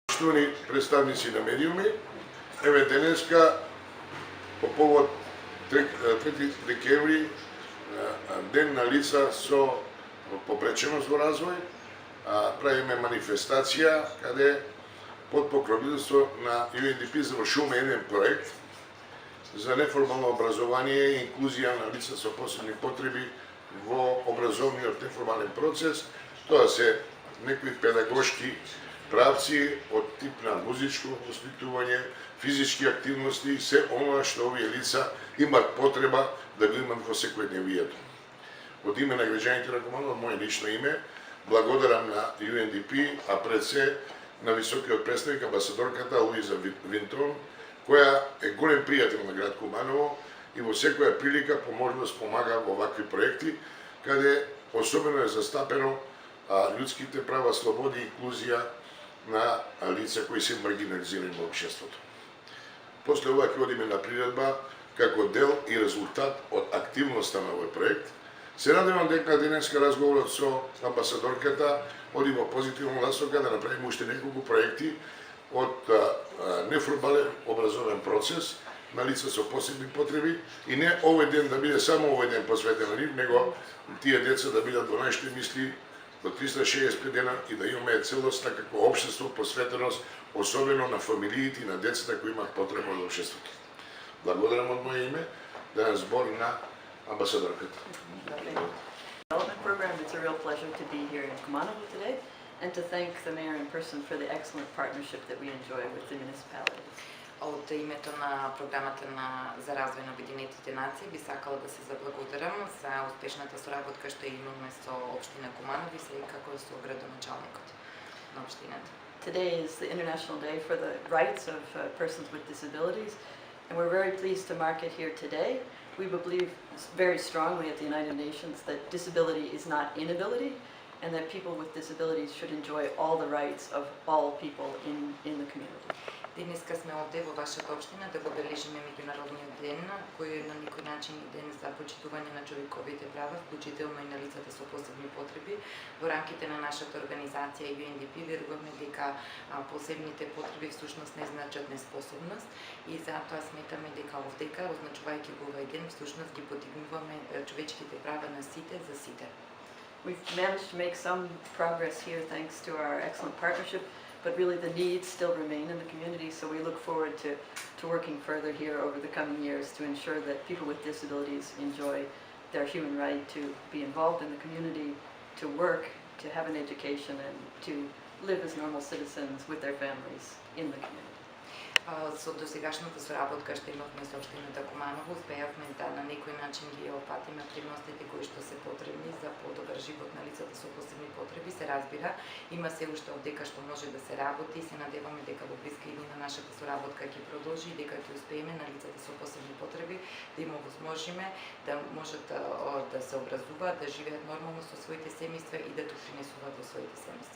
Poštovani predstavnici na medijumi, еве денеска по повод 3 декември, ден на лица со попреченост во развој, правиме манифестација каде под покровителство на UNDP завршуваме еден проект за неформално образование и инклузија на лица со посебни потреби во образовниот неформален процес. Тоа се некои педагошки правци од тип на музичко воспитување, физички активности, се оноа што овие лица имат потреба да го имат во секојдневието. Од име на граѓаните на Куманово, од моје лично име, благодарам на UNDP, а пред се на високиот представник амбасадорката Луиза Винтон, која е голем пријател на град Куманово и во секоја прилика по можност помага во вакви проекти, каде особено е застапено ljudskите права, слободи и инклузија на лица кои се маргинализирани во општеството. После ова ќе одиме на приредба како дел и резултат од активноста на овој проект. Се надевам дека денеска разговорот со амбасадорката оди во позитивна насока да направиме уште неколку проекти од неформален образовен процес на лица со посебни потреби и не овој ден да биде само овој ден посветен на нив, него тие деца да бидат во нашите мисли до 365 дена и да имаме целосна како општество посветеност, особено на фамилиите и на децата кои имат потреба од општеството. Благодарам од моје име, да збор на амбасадорката. Development program. It's a real pleasure to be here in Kumanovo today and to thank the mayor in person for the excellent partnership that we enjoy with the municipality. Од името на програмата за развој на Обединетите нации би сакала да се заблагодарам за успешната соработка што имаме со општина Куманово и секако со градоначалникот на општината. Today is the International Day for the Rights of Persons with Disabilities, and we're very pleased to mark it here today. We believe very strongly at the United Nations that disability is not inability, and that people with disabilities should enjoy all the rights of all people in the community. Денеска сме овде во вашата општина да го обележиме меѓународниот ден, кој е на некој начин и ден за почитување на човековите права, вклучително и на лицата со посебни потреби. Во рамките на нашата организација UNDP веруваме дека посебните потреби всушност не значат неспособност и затоа сметаме дека овдека, означувајќи го овој ден, всушност ги подигнуваме човечките права на сите за сите. We've managed to make some progress here thanks to our excellent partnership, but really the needs still remain in the community, so we look forward to working further here over the coming years to ensure that people with disabilities enjoy their human right to be involved in the community, to work, to have an education, and to live as normal citizens with their families in the community. Со досегашната соработка што имавме со општината Куманово, успеавме да на некој начин ги опатиме активностите кои што се потребни за подобар живот на лицата со посебни потреби. Се разбира, има се уште овдека што може да се работи и се надеваме дека во блиски идни на нашата соработка ќе продолжи и дека ќе успееме на лицата со посебни потреби да им овозможиме да можат да се образуваат, да живеат нормално со своите семејства и да допринесуваат во своите семејства.